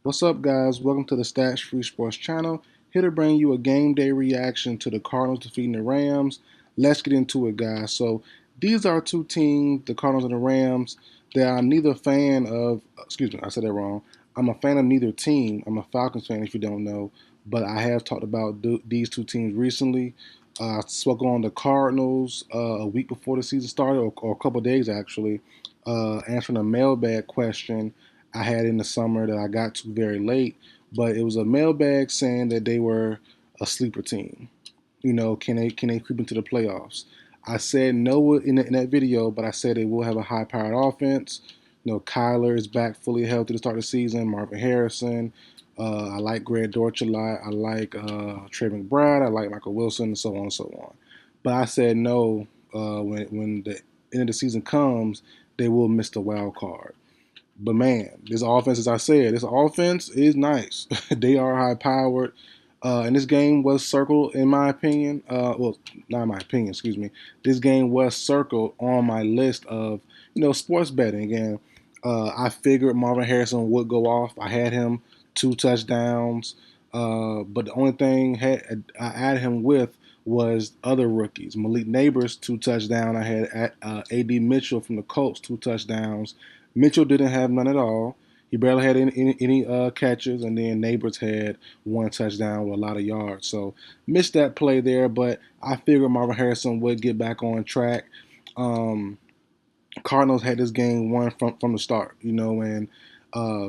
What's up, guys? Welcome to the Stats Free Sports channel. Here to bring you a game day reaction to the Cardinals defeating the Rams. Let's get into it, guys. So, these are two teams, the Cardinals and the Rams, that I'm neither fan of. Excuse me, I said that wrong. I'm a fan of neither team. I'm a Falcons fan, if you don't know. But I have talked about these two teams recently. I spoke on the Cardinals a week before the season started, or a couple of days actually, answering a mailbag question I had in the summer that I got to very late. But it was a mailbag saying that they were a sleeper team. Can they creep into the playoffs? I said no in that video, but I said they will have a high-powered offense. Kyler is back fully healthy to start the season. Marvin Harrison. I like Greg Dortch a lot. I like Trey McBride. I like Michael Wilson, and so on and so on. But I said no when the end of the season comes, they will miss the wild card. But man, this offense, as I said, this offense is nice. They are high powered. And this game was circled, in my opinion. Well, not in my opinion, excuse me. This game was circled on my list of, sports betting. And I figured Marvin Harrison would go off. I had him 2 touchdowns. But the only thing I added him with was other rookies. Malik Neighbors, 2 touchdowns. I had A.D. Mitchell from the Colts, 2 touchdowns. Mitchell didn't have none at all. He barely had any catches, and then Neighbors had 1 touchdown with a lot of yards. So missed that play there, but I figured Marvin Harrison would get back on track. Um, Cardinals had this game won from the start, and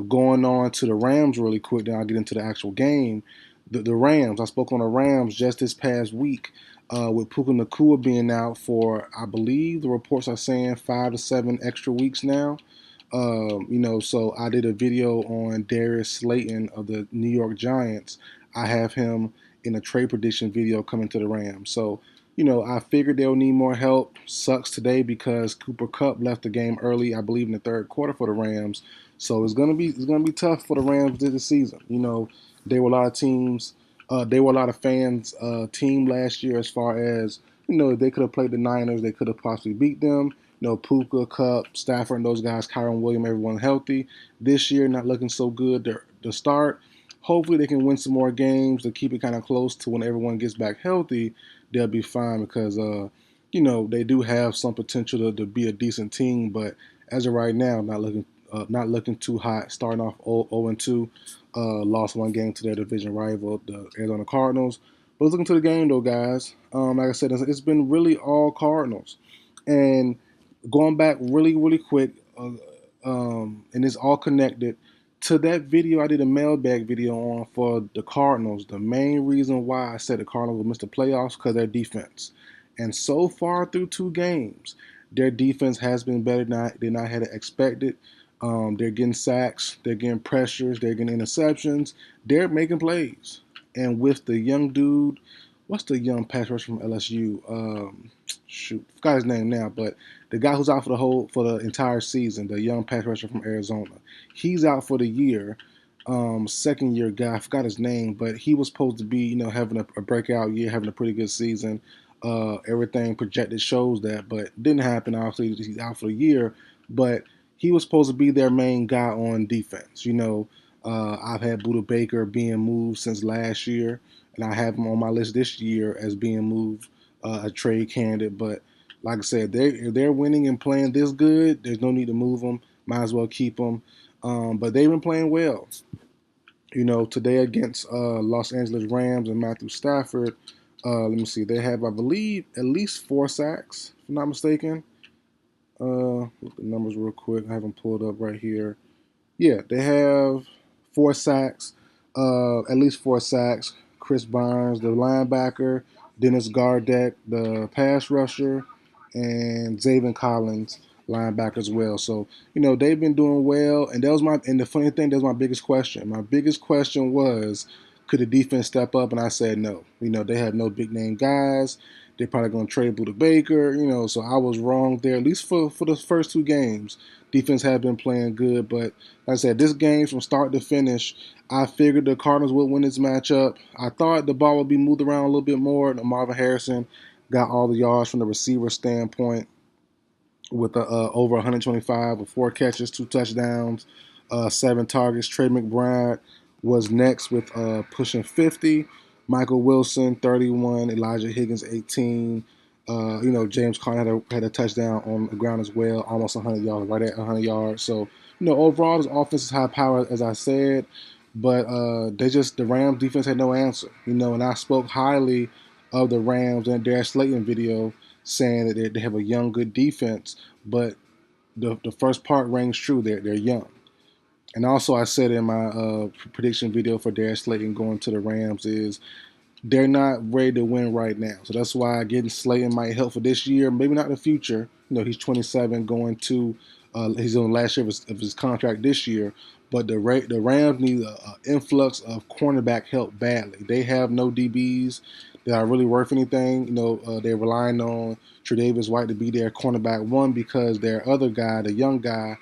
going on to the Rams really quick. Then I'll get into the actual game. The Rams. I spoke on the Rams just this past week with Puka Nacua being out for, I believe the reports are saying 5 to 7 extra weeks now. So I did a video on Darius Slayton of the New York Giants. I have him in a trade prediction video coming to the Rams. So, I figured they'll need more help. Sucks today because Cooper Kupp left the game early, I believe in the third quarter for the Rams. So it's gonna be tough for the Rams this season. They were a lot of teams, they were a lot of fans' team last year as far as if they could have played the Niners, they could have possibly beat them. Puka, Cup, Stafford, and those guys, Kyron Williams, everyone healthy. This year, not looking so good to start. Hopefully, they can win some more games to keep it kind of close to when everyone gets back healthy. They'll be fine because, they do have some potential to be a decent team. But as of right now, not looking too hot. Starting off 0-2, lost one game to their division rival, the Arizona Cardinals. But let's look into the game, though, guys. Like I said, it's been really all Cardinals. And going back really, really quick, and it's all connected to that video I did a mailbag video on for the Cardinals. The main reason why I said the Cardinals will miss the playoffs because their defense. And so far through 2 games, their defense has been better than I had expected. They're getting sacks, they're getting pressures, they're getting interceptions, they're making plays. And with the young dude, what's the young pass rusher from LSU? Forgot his name now, but the guy who's out for the entire season, the young pass rusher from Arizona, he's out for the year. Second year guy, I forgot his name, but he was supposed to be, having a breakout year, having a pretty good season. Everything projected shows that, but didn't happen. Obviously, he's out for the year, but he was supposed to be their main guy on defense. I've had Buda Baker being moved since last year, and I have him on my list this year as being moved, a trade candidate. But like I said, if they're winning and playing this good, there's no need to move them. Might as well keep them. But they've been playing well. Today against Los Angeles Rams and Matthew Stafford, let me see. They have, I believe, at least 4 sacks, if I'm not mistaken. Look the numbers real quick. I have them pulled up right here. Yeah, they have 4 sacks, at least 4 sacks. Chris Barnes, the linebacker, Dennis Gardeck, the pass rusher, and Zaven Collins, linebacker as well. So they've been doing well, and the funny thing, that was my biggest question. My biggest question was, could the defense step up? And I said no. They have no big name guys. They're probably going to trade Buda Baker. So I was wrong there. At least for the first 2 games, defense have been playing good, but like I said, this game from start to finish, I figured the Cardinals would win this matchup. I thought the ball would be moved around a little bit more. Marvin Harrison got all the yards from the receiver standpoint with over 125 with 4 catches, 2 touchdowns. 7 targets. Trey McBride was next with pushing 50. Michael Wilson, 31. Elijah Higgins, 18. James Conner had a touchdown on the ground as well, almost 100 yards, right at 100 yards. So, overall, this offense is high power, as I said, but the Rams defense had no answer. And I spoke highly of the Rams in Darius Slayton video, saying that they have a young, good defense, but the first part rings true. They're young. And also, I said in my prediction video for Darius Slayton going to the Rams is they're not ready to win right now. So that's why getting Slayton might help for this year, maybe not in the future. He's 27, going to he's on the last year of his contract this year. But the Rams need an influx of cornerback help badly. They have no DBs that are really worth anything. They're relying on Tre'Davious White to be their cornerback one because their other guy, the young guy,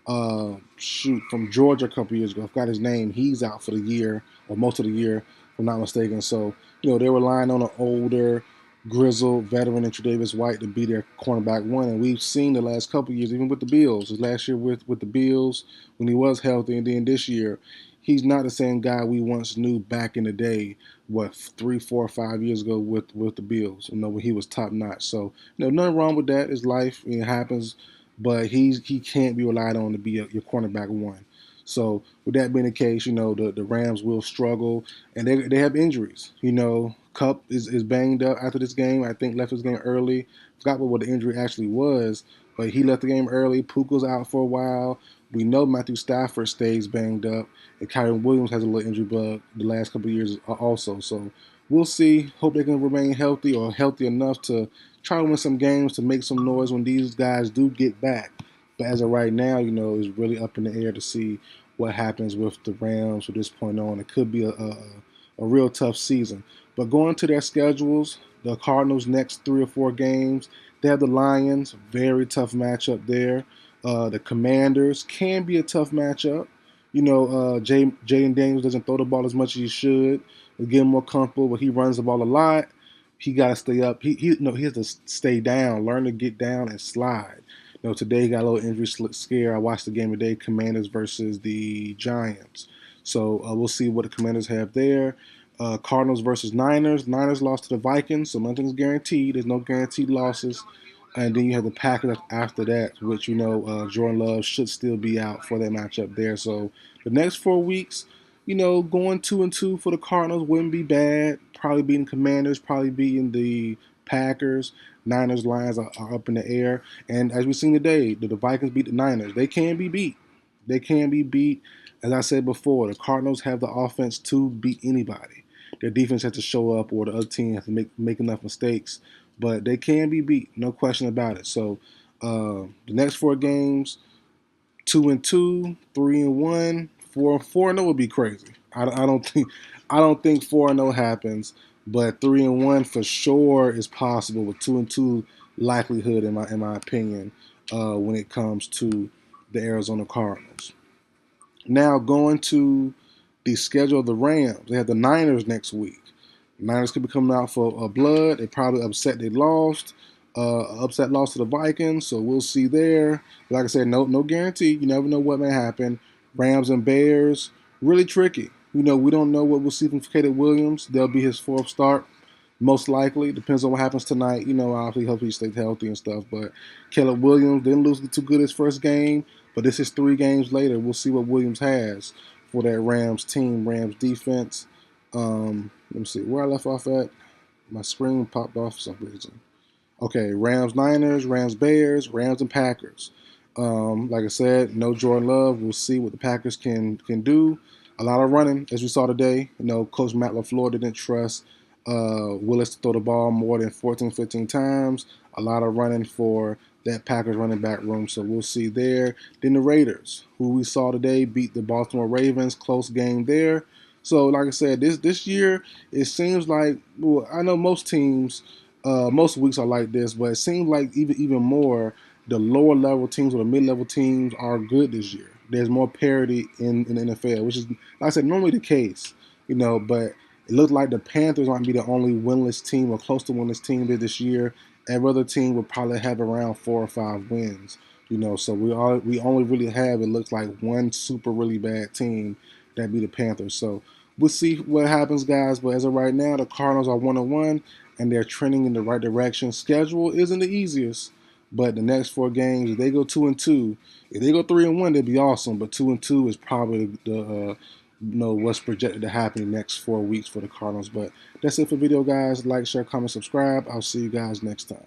from Georgia a couple years ago, I forgot his name. He's out for the year or most of the year, if I'm not mistaken. So they're relying on an older, grizzled veteran in Tre'Davious White to be their cornerback one. And we've seen the last couple of years, even with the Bills, last year with the Bills when he was healthy, and then this year, he's not the same guy we once knew back in the day, 3, 4, 5 years ago with the Bills, when he was top notch. So, nothing wrong with that. It's life. It happens. But he can't be relied on to be your cornerback one. So with that being the case, the Rams will struggle, and they have injuries. Kupp is banged up after this game. I think left this game early. Forgot what the injury actually was, but he left the game early. Puka's out for a while. We know Matthew Stafford stays banged up, and Kyren Williams has a little injury bug the last couple of years also. So we'll see. Hope they can remain healthy or healthy enough to try to win some games, to make some noise when these guys do get back. But as of right now, it's really up in the air to see what happens with the Rams from this point on. It could be a real tough season. But going to their schedules, the Cardinals' next 3 or 4 games, they have the Lions, very tough matchup there. The Commanders can be a tough matchup. Jaden Daniels doesn't throw the ball as much as he should. He'll get more comfortable, but he runs the ball a lot. He got to stay up. He has to stay down, learn to get down and slide. Today he got a little injury scare. I watched the game today, Commanders versus the Giants. So we'll see what the Commanders have there. Cardinals versus Niners. Niners lost to the Vikings, so nothing's guaranteed. There's no guaranteed losses. And then you have the Packers after that, which Jordan Love should still be out for that matchup there. So the next 4 weeks, going 2-2 for the Cardinals wouldn't be bad. Probably beating Commanders, probably beating the Packers. Niners, Lions are up in the air. And as we've seen today, the Vikings beat the Niners. They can be beat. They can be beat. As I said before, the Cardinals have the offense to beat anybody. Their defense has to show up, or the other team has to make enough mistakes. But they can be beat, no question about it. So the next 4 games, 2-2, 3-1, 4-0 would be crazy. I don't think 4-0 happens, but 3-1 for sure is possible with 2-2 likelihood in my opinion when it comes to the Arizona Cardinals. Now going to the schedule of the Rams, they have the Niners next week. Niners could be coming out for blood. They probably upset they lost. Upset loss to the Vikings, so we'll see there. Like I said, no guarantee. You never know what may happen. Rams and Bears, really tricky. We don't know what we'll see from Caleb Williams. They'll be his 4th start, most likely. Depends on what happens tonight. Obviously, hopefully he stays healthy and stuff. But Caleb Williams didn't lose too good his first game, but this is 3 games later. We'll see what Williams has for that Rams team, Rams defense. Let me see where I left off at. My screen popped off for some reason. Okay, Rams, Niners, Rams, Bears, Rams, and Packers. Like I said, no Jordan Love. We'll see what the Packers can do. A lot of running, as we saw today. Coach Matt LaFleur didn't trust Willis to throw the ball more than 14, 15 times. A lot of running for that Packers running back room, so we'll see there. Then the Raiders, who we saw today, beat the Baltimore Ravens. Close game there. So, like I said, this year, it seems like, I know most teams, most weeks are like this, but it seems like even more, the lower level teams or the mid-level teams are good this year. There's more parity in the NFL, which is, like I said, normally the case, but it looks like the Panthers might be the only winless team or close to winless team this year. Every other team will probably have around 4 or 5 wins, So we only really have, it looks like, one super really bad team, that be the Panthers. So we'll see what happens, guys. But as of right now, the Cardinals are 1-1, and they're trending in the right direction. Schedule isn't the easiest, but the next 4 games, if they go 2-2, if they go 3-1, that'd be awesome. But 2-2 is probably the what's projected to happen in the next 4 weeks for the Cardinals. But that's it for the video, guys. Like, share, comment, subscribe. I'll see you guys next time.